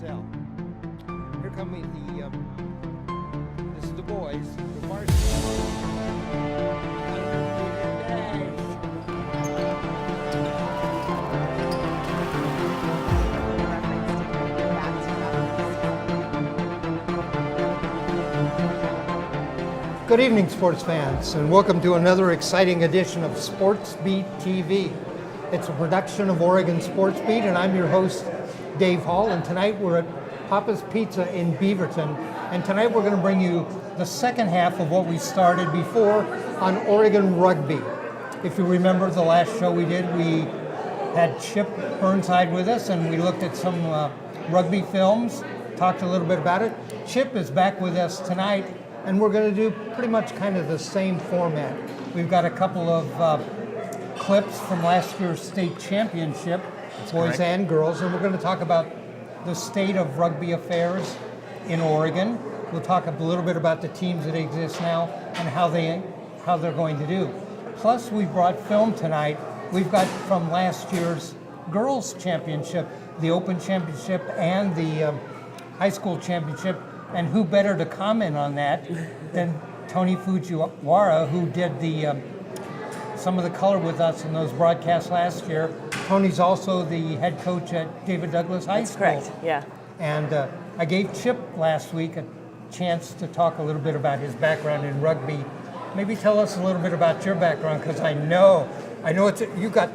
cell. Here come this is the boys, the varsity. Good evening, sports fans, and welcome to another exciting edition of SportsBeat TV. It's a production of Oregon SportsBeat, and I'm your host, Dave Hall, and tonight we're at Papa's Pizza in Beaverton, and tonight we're going to bring you the second half of what we started before on Oregon Rugby. If you remember the last show we did, we had Chip Burnside with us, and we looked at some rugby films, talked a little bit about it. Chip is back with us tonight, and we're going to do pretty much kind of the same format. We've got a couple of clips from last year's state championship, boys and girls, and we're going to talk about the state of rugby affairs in Oregon. We'll talk a little bit about the teams that exist now and how they're going to do. Plus, we brought film tonight. We've got from last year's girls championship, the Open Championship and the high school championship. And who better to comment on that than Toni Fujiwara, who did some of the color with us in those broadcasts last year. Toni's also the head coach at David Douglas High School. That's correct, yeah. And I gave Chip last week a chance to talk a little bit about his background in rugby. Maybe tell us a little bit about your background, because I know you got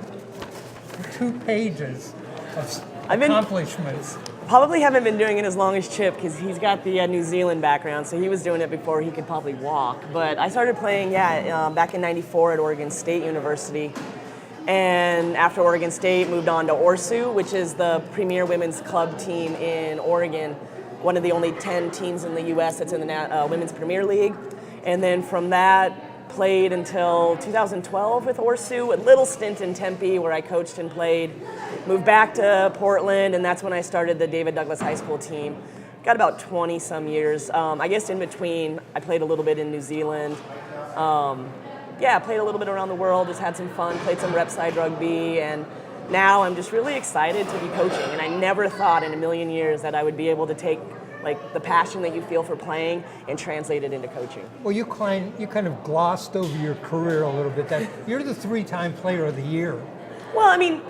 2 pages of accomplishments. Probably haven't been doing it as long as Chip, because he's got the New Zealand background, so he was doing it before he could probably walk. But I started playing, back in '94 at Oregon State University. And after Oregon State, moved on to ORSU, which is the premier women's club team in Oregon, one of the only 10 teams in the U.S. that's in the Women's Premier League. And then from that, played until 2012 with ORSU, a little stint in Tempe where I coached and played. Moved back to Portland, and that's when I started the David Douglas High School team. Got about 20 some years. I guess in between, I played a little bit in New Zealand. Played a little bit around the world, just had some fun, played some rep side rugby, and now I'm just really excited to be coaching. And I never thought in a million years that I would be able to take the passion that you feel for playing and translate it into coaching. Well, you kind of glossed over your career a little bit. That you're the 3-time player of the year. Well, I mean,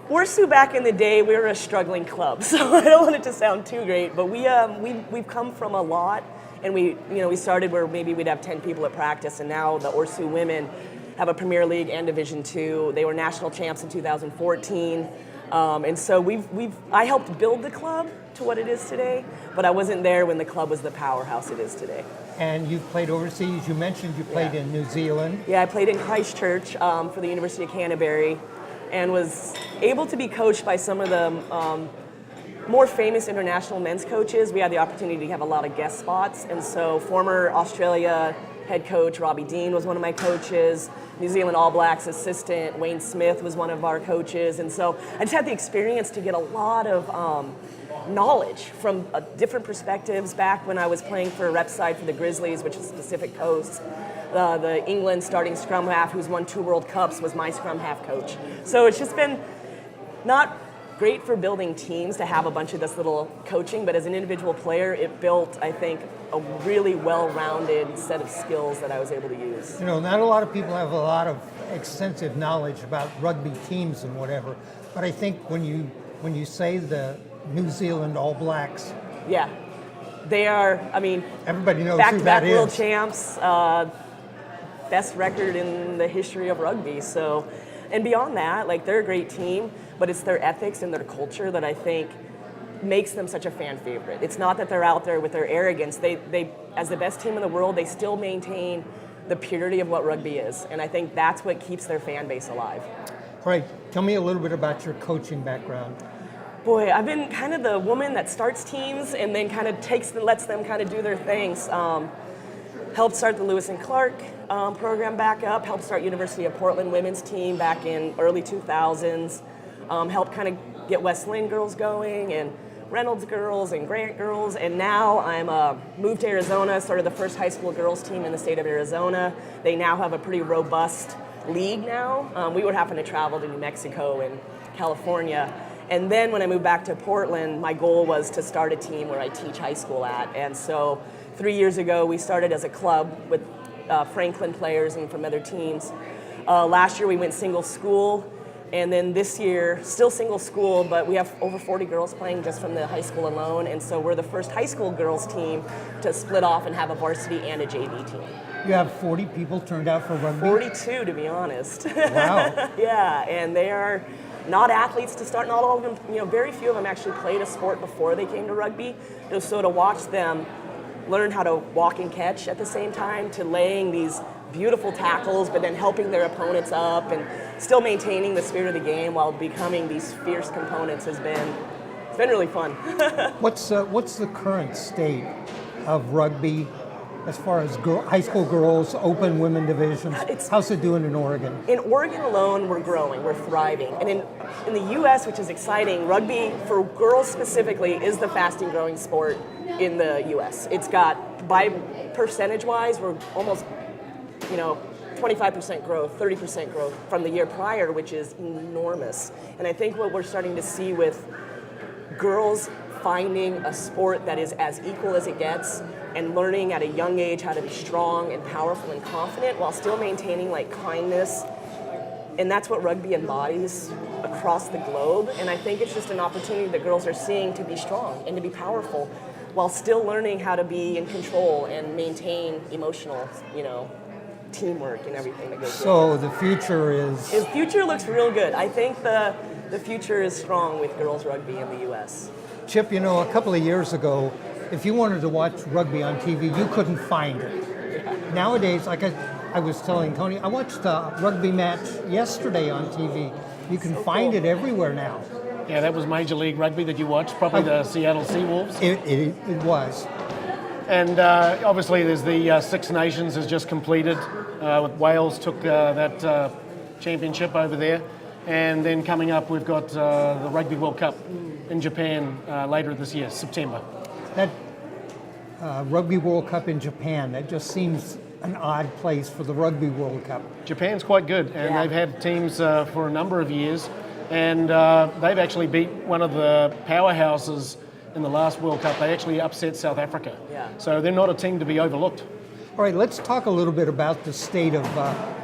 ORSU back in the day, we were a struggling club, so I don't want it to sound too great, but we've come from a lot, and we started where maybe we'd have 10 people at practice, and now the ORSU women have a Premier League and Division II. They were national champs in 2014. And so I helped build the club to what it is today, but I wasn't there when the club was the powerhouse it is today. And you've played overseas. You mentioned you played in New Zealand. Yeah, I played in Christchurch for the University of Canterbury, and was able to be coached by some of the more famous international men's coaches. We had the opportunity to have a lot of guest spots, and so former Australia head coach Robbie Dean was one of my coaches. New Zealand All Blacks assistant Wayne Smith was one of our coaches, and so I just had the experience to get a lot of knowledge from different perspectives. Back when I was playing for rep side for the Grizzlies, which is Pacific Coast, the England starting scrum half, who's won 2 World Cups, was my scrum half coach. So it's just been not great for building teams to have a bunch of this little coaching, but as an individual player, it built, I think, a really well-rounded set of skills that I was able to use. Not a lot of people have a lot of extensive knowledge about rugby teams and whatever, but I think when you say the New Zealand All Blacks, yeah, they are. I mean, everybody knows who that is. Back-to-back world champs, best record in the history of rugby. So, and beyond that, they're a great team, but it's their ethics and their culture that I think makes them such a fan favorite. It's not that they're out there with their arrogance. They as the best team in the world, they still maintain the purity of what rugby is, and I think that's what keeps their fan base alive. All right, tell me a little bit about your coaching background. Boy, I've been kind of the woman that starts teams and then kind of lets them kind of do their things. Helped start the Lewis and Clark program back up, helped start University of Portland women's team back in early 2000s, helped kind of get West Lynn girls going and Reynolds girls and Grant girls, and now I'm moved to Arizona, started the first high school girls team in the state of Arizona. They now have a pretty robust league now. We were having to travel to New Mexico and California, And then when I moved back to Portland, my goal was to start a team where I teach high school at. And so 3 years ago, we started as a club with Franklin players and from other teams. Last year, we went single school. And then this year, still single school, but we have over 40 girls playing just from the high school alone. And so we're the first high school girls team to split off and have a varsity and a JV team. You have 40 people turned out for rugby? 42, to be honest. Wow. Yeah, and they are not athletes to start. Not all of them, very few of them actually played a sport before they came to rugby. So to watch them learn how to walk and catch at the same time, to laying these beautiful tackles, but then helping their opponents up and still maintaining the spirit of the game while becoming these fierce components it's been really fun. What's the current state of rugby as far as high school girls, open women divisions? How's it doing in Oregon? In Oregon alone, we're growing, we're thriving. And in the U.S., which is exciting, rugby for girls specifically is the fastest growing sport in the U.S. It's got, by percentage-wise, we're almost 25% growth, 30% growth from the year prior, which is enormous. And I think what we're starting to see with girls finding a sport that is as equal as it gets and learning at a young age how to be strong and powerful and confident while still maintaining kindness. And that's what rugby embodies across the globe. And I think it's just an opportunity that girls are seeing to be strong and to be powerful while still learning how to be in control and maintain emotional, teamwork and everything that goes with it. So the future is... The future looks real good. I think the future is strong with girls rugby in the U.S. Chip, a couple of years ago, if you wanted to watch rugby on TV, you couldn't find it. Yeah. Nowadays, like I was telling Toni, I watched a rugby match yesterday on TV. You can find it everywhere now. Yeah, that was Major League Rugby that you watched, probably the Seattle Seawolves. It was. And obviously there's the Six Nations has just completed. Wales took that championship over there. And then coming up, we've got the Rugby World Cup in Japan later this year, September. That Rugby World Cup in Japan, that just seems an odd place for the Rugby World Cup. Japan's quite good, and they've had teams for a number of years. And they've actually beat one of the powerhouses in the last World Cup. They actually upset South Africa. Yeah. So they're not a team to be overlooked. All right, let's talk a little bit about the state of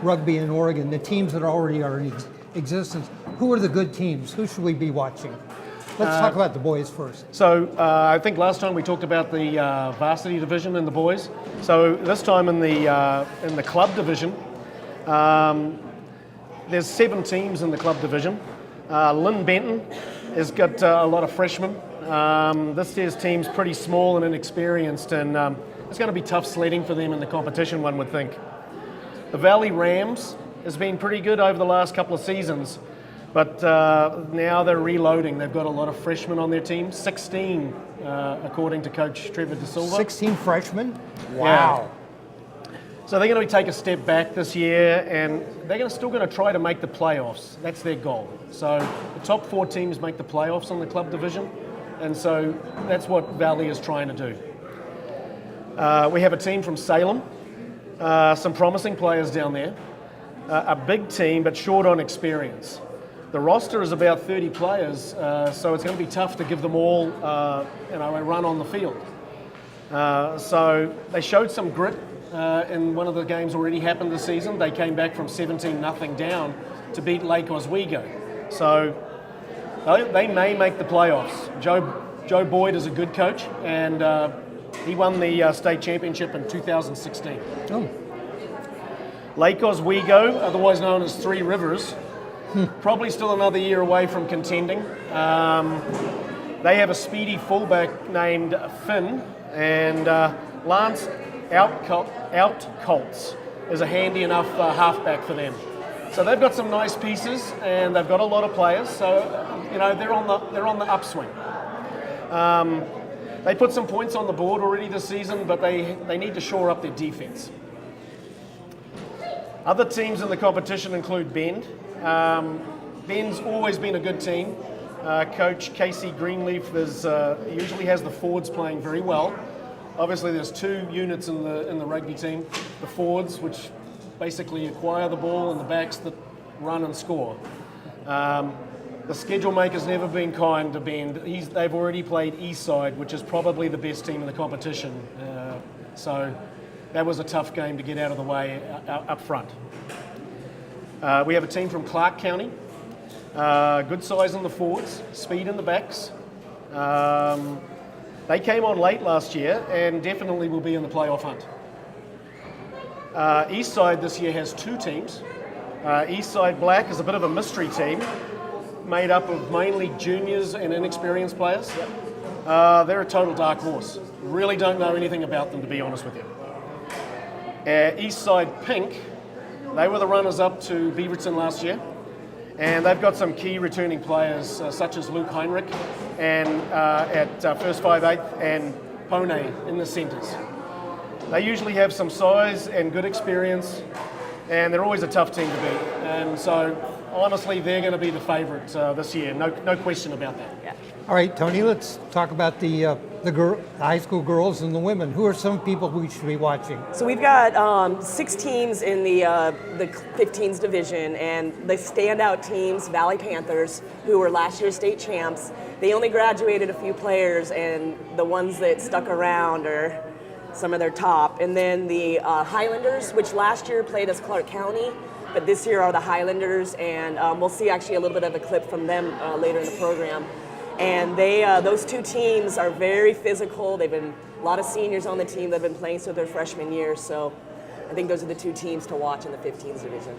rugby in Oregon, the teams that already are in existence. Who are the good teams? Who should we be watching? Let's talk about the boys first. So I think last time we talked about the varsity division and the boys. So this time in the club division, there's 7 teams in the club division. Lynn Benton has got a lot of freshmen. This year's team's pretty small and inexperienced, and it's going to be tough sledding for them in the competition, one would think. The Valley Rams has been pretty good over the last couple of seasons, but now they're reloading. They've got a lot of freshmen on their team, 16 according to Coach Trevor De Silva. 16 freshmen? Wow. Yeah. So they're going to take a step back this year, and they're still going to try to make the playoffs. That's their goal. So the top 4 teams make the playoffs on the club division, and so that's what Valley is trying to do. We have a team from Salem, some promising players down there, a big team but short on experience. The roster is about 30 players, so it's going to be tough to give them all a run on the field. So they showed some grit in one of the games already happened this season. They came back from 17-0 down to beat Lake Oswego. So they may make the playoffs. Joe Boyd is a good coach, and he won the state championship in 2016. Oh. Lake Oswego, otherwise known as Three Rivers, probably still another year away from contending. They have a speedy fullback named Finn, and Lance Outcolts is a handy enough halfback for them. So they've got some nice pieces, and they've got a lot of players. So they're on the upswing. They put some points on the board already this season, but they need to shore up their defense. Other teams in the competition include Bend. Bend's always been a good team. Coach Casey Greenleaf usually has the forwards playing very well. Obviously, there's 2 units in the rugby team: the forwards, which basically acquire the ball, and the backs that run and score. the schedule maker's never been kind to Bend. They've already played Eastside, which is probably the best team in the competition. So that was a tough game to get out of the way up front. We have a team from Clark County. Good size in the forwards, speed in the backs. They came on late last year and definitely will be in the playoff hunt. Eastside this year has 2 teams. Eastside Black is a bit of a mystery team, made up of mainly juniors and inexperienced players. They're a total dark horse. Really don't know anything about them, to be honest with you. Eastside Pink, they were the runners-up to Beaverton last year, and they've got some key returning players such as Luke Heinrich and at first 5/8 and Toni in the centres. They usually have some size and good experience, and they're always a tough team to beat. And so, honestly, they're going to be the favourite this year. No question about that. Yeah. All right, Toni, let's talk about the high school girls and the women. Who are some people we should be watching? So we've got 6 teams in the 15s division, and the standout teams, Valley Panthers, who were last year's state champs. They only graduated a few players, and the ones that stuck around are some of their top. And then the Highlanders, which last year played as Clark County, but this year are the Highlanders, and we'll see actually a little bit of a clip from them later in the program. And those 2 teams are very physical. They've been a lot of seniors on the team that have been playing through their freshman year. So I think those are the 2 teams to watch in the 15s division.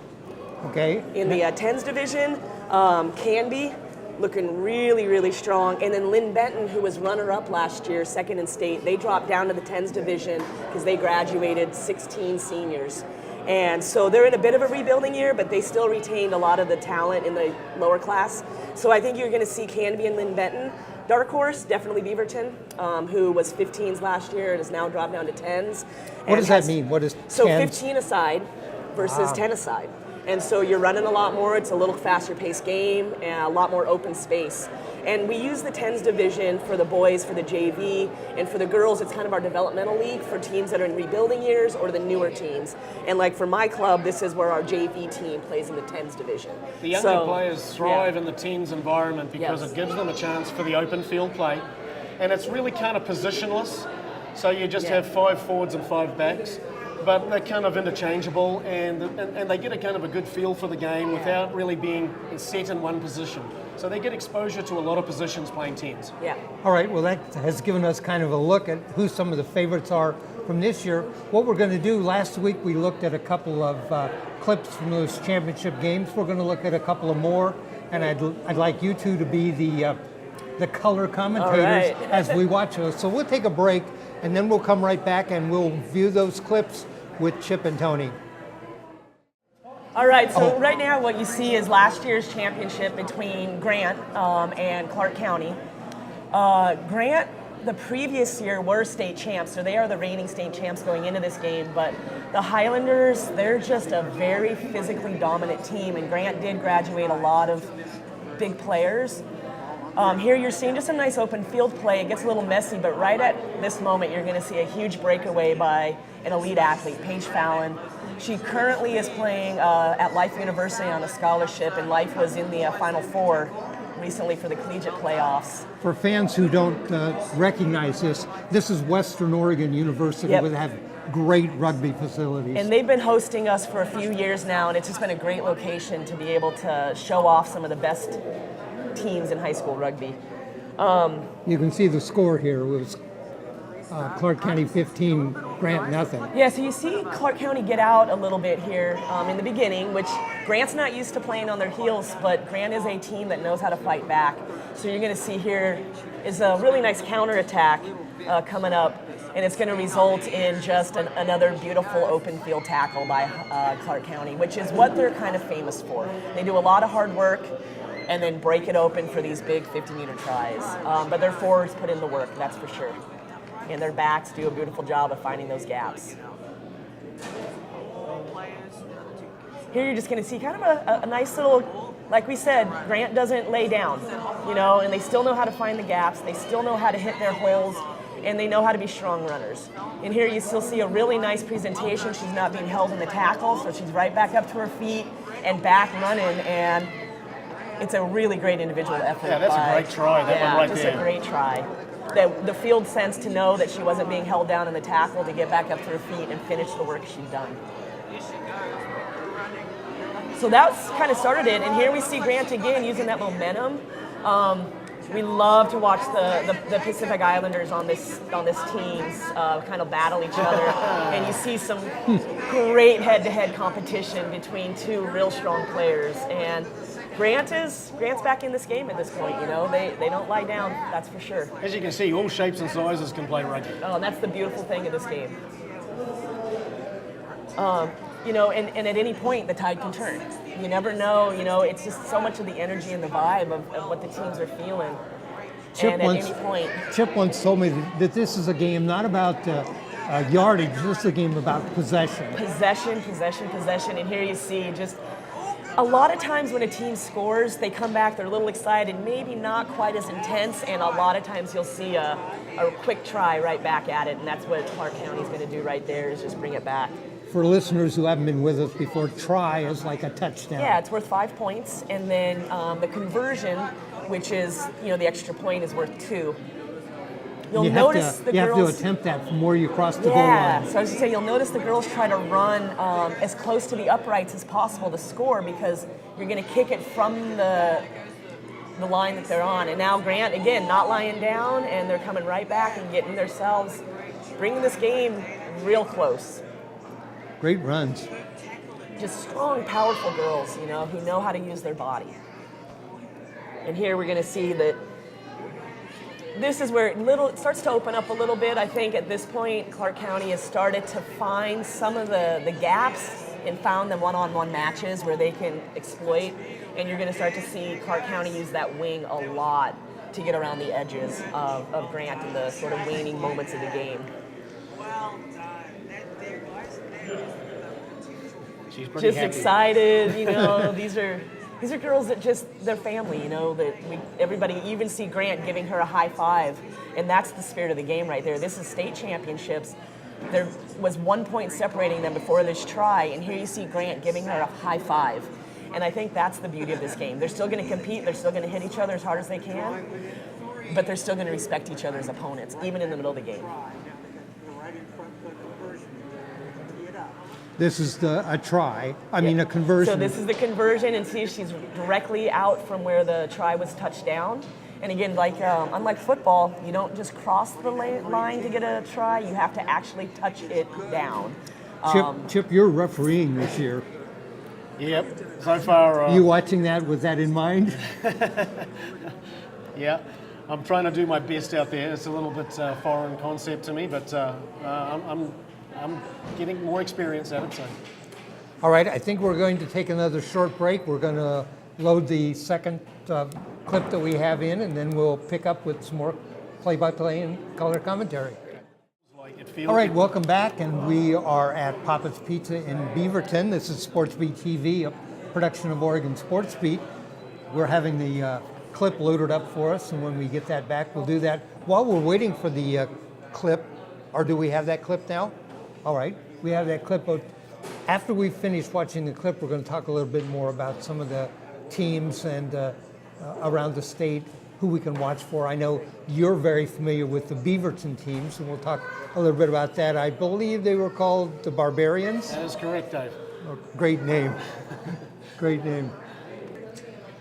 Okay. In the 10s division, Canby, looking really, really strong. And then Lynn Benton, who was runner-up last year, second in state, they dropped down to the 10s division because they graduated 16 seniors. And so they're in a bit of a rebuilding year, but they still retained a lot of the talent in the lower class. So I think you're going to see Canby and Lynn Benton. Dark horse, definitely Beaverton, who was 15s last year and has now dropped down to 10s. What does that mean? What is 10s? So 15 aside versus 10 aside. And so you're running a lot more. It's a little faster paced game and a lot more open space. And we use the 10s division for the boys, for the JV, and for the girls, it's kind of our developmental league for teams that are in rebuilding years or the newer teams. And like for my club, this is where our JV team plays in the 10s division. The younger players thrive in the teams environment because it gives them a chance for the open field play. And it's really kind of positionless. So you just have 5 forwards and 5 backs. But they're kind of interchangeable, and they get a kind of a good feel for the game without really being set in one position. So they get exposure to a lot of positions playing 10s. Yeah. All right, well, that has given us kind of a look at who some of the favorites are from this year. What we're going to do, last week we looked at a couple of clips from those championship games. We're going to look at a couple of more, and I'd like you two to be the color commentators as we watch those. So we'll take a break, and then we'll come right back and we'll view those clips with Chip and Toni. All right, so right now what you see is last year's championship between Grant and Clark County. Grant, the previous year, were state champs, so they are the reigning state champs going into this game, but the Highlanders, they're just a very physically dominant team, and Grant did graduate a lot of big players. Here you're seeing just a nice open field play. It gets a little messy, but right at this moment you're going to see a huge breakaway by an elite athlete, Paige Fallon. She currently is playing at Life University on a scholarship, and Life was in the Final Four recently for the collegiate playoffs. For fans who don't recognize this is Western Oregon University, where they have great rugby facilities. And they've been hosting us for a few years now, and it's just been a great location to be able to show off some of the best teams in high school rugby. You can see the score here. It was Clark County 15, Grant nothing. Yeah, so you see Clark County get out a little bit here in the beginning, which Grant's not used to playing on their heels, but Grant is a team that knows how to fight back. So you're going to see here is a really nice counterattack coming up, and it's going to result in just another beautiful open field tackle by Clark County, which is what they're kind of famous for. They do a lot of hard work and then break it open for these big 50-meter tries. But their forwards put in the work, that's for sure. And their backs do a beautiful job of finding those gaps. Here you're just going to see kind of a nice little, like we said, Grant doesn't lay down, and they still know how to find the gaps, they still know how to hit their holes, and they know how to be strong runners. And here you still see a really nice presentation. She's not being held in the tackle, so she's right back up to her feet and back running, and it's a really great individual effort. Yeah, that's a great try, that one right just there. a great try. The field sense to know that she wasn't being held down in the tackle to get back up to her feet and finish the work she'd done. So that's kind of started it, and here we see Grant again using that momentum. We love to watch the Pacific Islanders on this teams kind of battle each other, and you see some great head-to-head competition between two real strong players. And Grant's back in this game at this point. You know, they don't lie down, that's for sure. As you can see, all shapes and sizes can play rugby. Oh, and that's the beautiful thing of this game. You know, and at any point, the tide can turn. You never know, you know, it's just so much of the energy and the vibe of what the teams are feeling. And at any point. Chip once told me that this is a game not about yardage, this is a game about possession. Possession. And here you see just a lot of times when a team scores, they come back, they're a little excited, maybe not quite as intense, and a lot of times you'll see a quick try right back at it, and that's what Clark County's going to do right there, is just bring it back. For listeners who haven't been with us before, try is like a touchdown. Yeah, it's worth 5 points, and then the conversion, which is, you know, the extra point, is worth 2. You'll notice the girls. You have to attempt that from where you cross the goal line. Yeah, so I was just saying, you'll notice the girls try to run as close to the uprights as possible to score, because you're going to kick it from the line that they're on. And now Grant, again, not lying down, and they're coming right back and getting themselves, bringing this game real close. Great runs. Just strong, powerful girls, you know, who know how to use their body. And here we're going to see that this is where it starts to open up a little bit. I think at this point, Clark County has started to find some of the gaps and found them one-on-one matches where they can exploit. And you're going to start to see Clark County use that wing a lot to get around the edges of Grant in the sort of waning moments of the game. She's pretty Just happy. Excited, you know. These are girls that they're family, you know. That everybody, you even see Grant giving her a high five, and that's the spirit of the game right there. This is state championships. There was 1 point separating them before this try, and here you see Grant giving her a high five. And I think that's the beauty of this game. They're still going to compete. They're still going to hit each other as hard as they can, but they're still going to respect each other's opponents, even in the middle of the game. This is a try. I mean, a conversion. So this is the conversion, and see, she's directly out from where the try was touched down. And again, like unlike football, you don't just cross the line to get a try. You have to actually touch it down. Chip, you're refereeing this year. Yep. So far. You watching that with that in mind? Yeah. I'm trying to do my best out there. It's a little bit foreign concept to me, but I'm getting more experience at it. So. All right, I think we're going to take another short break. We're going to load the second clip that we have in, and then we'll pick up with some more play-by-play and color commentary. All right, welcome back, and we are at Papa's Pizza in Beaverton. This is SportsBeat TV, a production of Oregon SportsBeat. We're having the clip loaded up for us, and when we get that back, we'll do that. While we're waiting for the clip, or do we have that clip now? All right, we have that clip. But after we finish watching the clip, we're going to talk a little bit more about some of the teams and around the state, who we can watch for. I know you're very familiar with the Beaverton teams, and we'll talk a little bit about that. I believe they were called the Barbarians. That is correct, Dave. Oh, great name. Great name.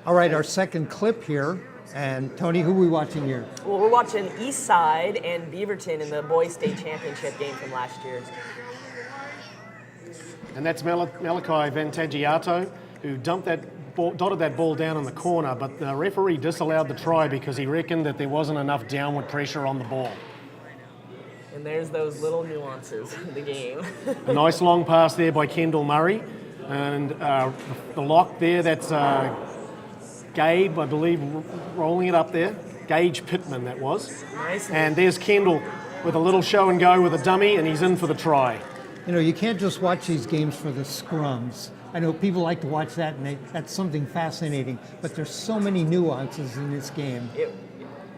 All right, our second clip here. And Toni, who are we watching here? Well, we're watching Eastside and Beaverton in the boys state championship game from last year. And that's Malachi Vantagiato, who dotted that ball down in the corner, but the referee disallowed the try because he reckoned that there wasn't enough downward pressure on the ball. And there's those little nuances of the game. A nice long pass there by Kendall Murray. And the lock there, that's Gabe, I believe, rolling it up there. Gage Pittman, that was. Nice. And there's Kendall with a little show and go with a dummy, and he's in for the try. You know, you can't just watch these games for the scrums. I know people like to watch that, and that's something fascinating, but there's so many nuances in this game.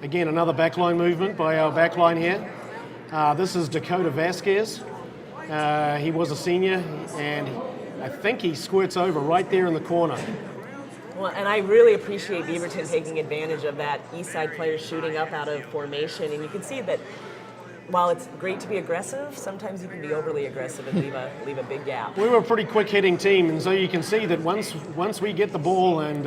Again, another backline movement by our backline here. This is Dakota Vasquez. He was a senior, and I think he squirts over right there in the corner. Well, and I really appreciate Beaverton taking advantage of that east side players shooting up out of formation, and you can see that while it's great to be aggressive, sometimes you can be overly aggressive and leave a big gap. We were a pretty quick hitting team, and so you can see that once we get the ball and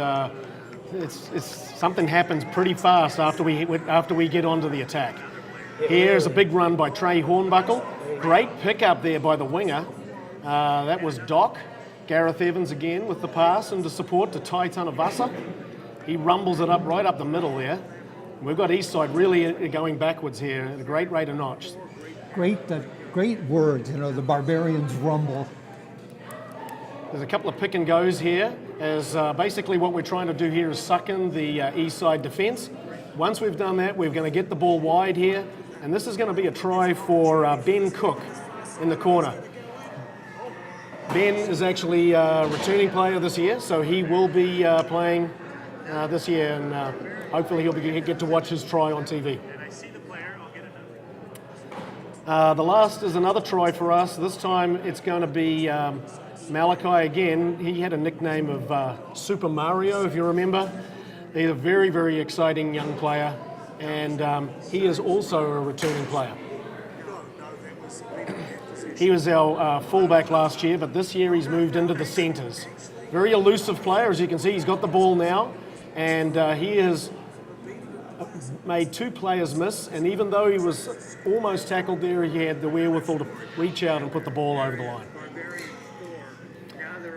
it's something happens pretty fast after we get onto the attack. Here's a big run by Trey Hornbuckle. Great pickup there by the winger. That was Doc. Gareth Evans again with the pass and the support to Tai Tanavasa. He rumbles it up right up the middle there. We've got Eastside really going backwards here at a great rate of notch. Great words, the barbarians rumble. There's a couple of pick and goes here, as basically what we're trying to do here is suck in the Eastside defence. Once we've done that, we're going to get the ball wide here, and this is going to be a try for Ben Cook in the corner. Ben is actually a returning player this year, so he will be playing this year, and hopefully he'll get to watch his try on TV. The last is another try for us. This time it's going to be Malachi again. He had a nickname of Super Mario, if you remember. He's a very, very exciting young player, and he is also a returning player. He was our fullback last year, but this year he's moved into the centres. Very elusive player, as you can see. He's got the ball now, and he has made 2 players miss, and even though he was almost tackled there, he had the wherewithal to reach out and put the ball over the line.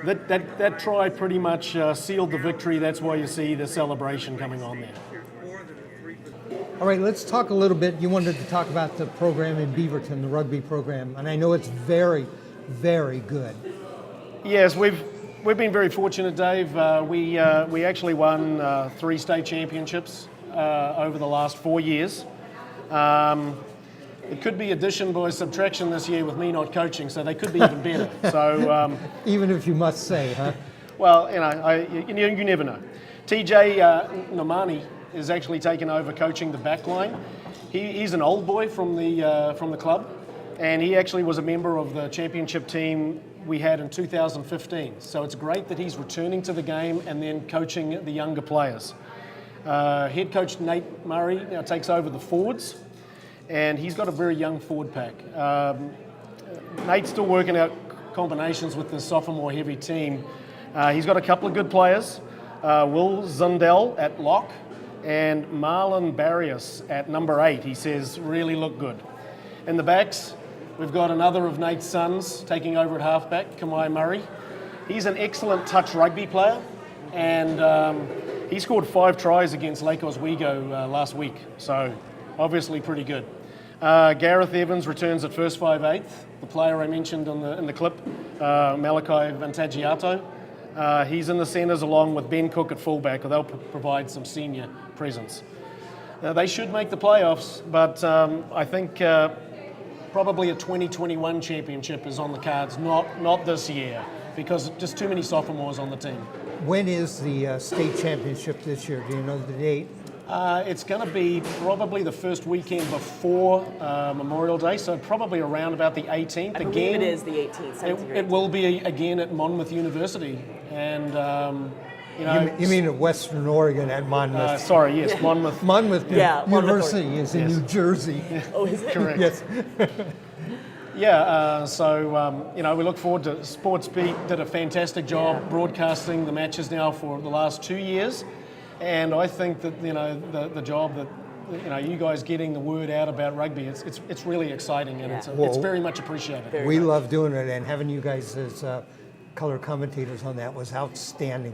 That try pretty much sealed the victory. That's why you see the celebration coming on there. All right, let's talk a little bit. You wanted to talk about the program in Beaverton, the rugby program, and I know it's very, very good. Yes, we've been very fortunate, Dave. We actually won 3 state championships over the last 4 years. It could be addition by subtraction this year with me not coaching, so they could be even better. So even if you must say, huh? Well, you never know. TJ Nomani is actually taken over coaching the back line. He's an old boy from the club, and he actually was a member of the championship team we had in 2015. So it's great that he's returning to the game and then coaching the younger players. Head coach Nate Murray now takes over the forwards, and he's got a very young forward pack. Nate's still working out combinations with the sophomore heavy team. He's got a couple of good players. Will Zundell at lock and Marlon Barrios at number 8, he says, really look good. In the backs, we've got another of Nate's sons taking over at halfback, Kamai Murray. He's an excellent touch rugby player, and he scored 5 tries against Lake Oswego last week, so obviously pretty good. Gareth Evans returns at first 5/8, the player I mentioned in the clip, Malachi Vantagiato. He's in the centres along with Ben Cook at fullback, or they'll provide some senior presence. They should make the playoffs, but I think probably a 2021 championship is on the cards, not this year, because just too many sophomores on the team. When is the state championship this year? Do you know the date? It's going to be probably the first weekend before Memorial Day, so probably around about the 18th. I believe it is the 18th. It will be again at Monmouth University, and You mean at Western Oregon at Monmouth? Sorry, yes, Monmouth. Monmouth University is in Yes. New Jersey. Oh, is it? Correct. Yes. Yeah, so we look forward to SportsBeat. Did a fantastic job broadcasting the matches now for the last 2 years. And I think that the job that you guys getting the word out about rugby, it's really exciting, and it's very much appreciated. We love doing it, and having you guys as color commentators on that was outstanding.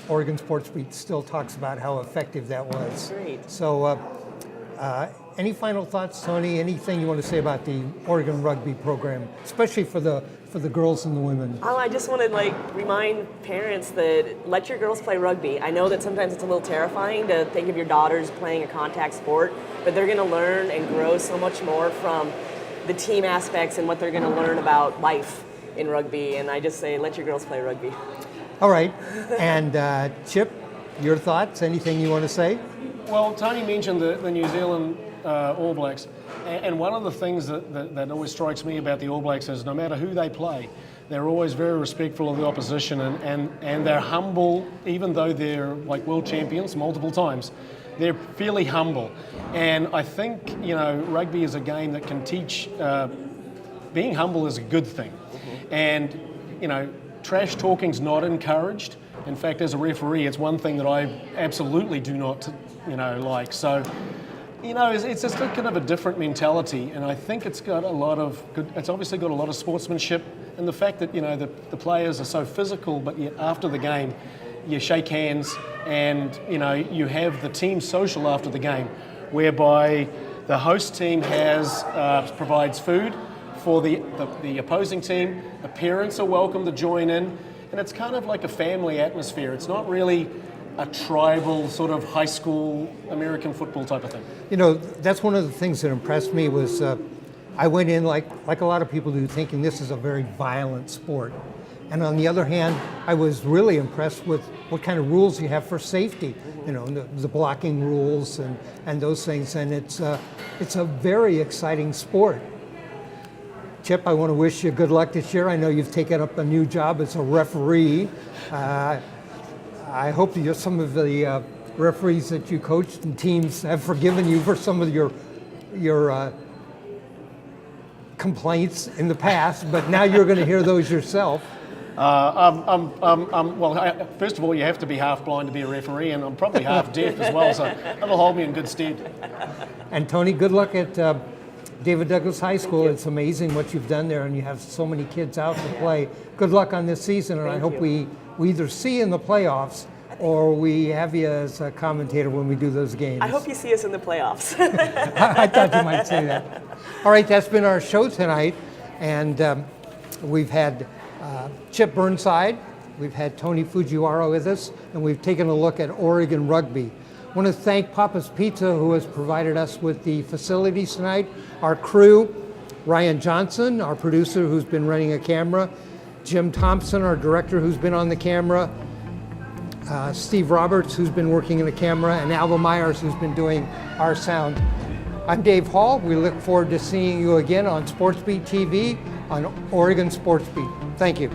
Oregon SportsBeat still talks about how effective that was. Great. So, any final thoughts, Toni? Anything you want to say about the Oregon rugby program, especially for the girls and the women? Oh, I just want to remind parents that let your girls play rugby. I know that sometimes it's a little terrifying to think of your daughters playing a contact sport, but they're going to learn and grow so much more from the team aspects and what they're going to learn about life in rugby. And I just say, let your girls play rugby. All right. And Chip, your thoughts? Anything you want to say? Well, Toni mentioned the New Zealand All Blacks, and one of the things that always strikes me about the All Blacks is no matter who they play, They're always very respectful of the opposition, and they're humble, even though they're like world champions multiple times. They're fairly humble. And I think, rugby is a game that can teach being humble is a good thing. And, trash talking's not encouraged. In fact, as a referee, it's one thing that I absolutely do not, like. So, it's just a kind of a different mentality, and I think it's got a lot of good. It's obviously got a lot of sportsmanship, and the fact that the players are so physical, but yet after the game, you shake hands, and you have the team social after the game, whereby the host team provides food for the opposing team. The parents are welcome to join in, and it's kind of like a family atmosphere. It's not really a tribal sort of high school American football type of thing. That's one of the things that impressed me was I went in like a lot of people do, thinking this is a very violent sport. And on the other hand, I was really impressed with what kind of rules you have for safety, the blocking rules and those things. And it's a very exciting sport. Chip, I want to wish you good luck this year. I know you've taken up a new job as a referee. I hope that some of the referees that you coached and teams have forgiven you for some of your complaints in the past, but now you're going to hear those yourself. Well, first of all, you have to be half blind to be a referee, and I'm probably half deaf as well, so that'll hold me in good stead. And Toni, good luck at David Douglas High School. It's amazing what you've done there, and you have so many kids out to play. Good luck on this season, and I hope we either see you in the playoffs or we have you as a commentator when we do those games. I hope you see us in the playoffs. I thought you might say that. All right, that's been our show tonight, and we've had Chip Burnside, we've had Toni Fujiwara with us, and we've taken a look at Oregon Rugby. I want to thank Papa's Pizza, who has provided us with the facilities tonight, our crew, Ryan Johnson, our producer who's been running a camera, Jim Thompson, our director who's been on the camera, Steve Roberts, who's been working in the camera, and Alva Myers, who's been doing our sound. I'm Dave Hall. We look forward to seeing you again on SportsBeat TV on Oregon SportsBeat. Thank you.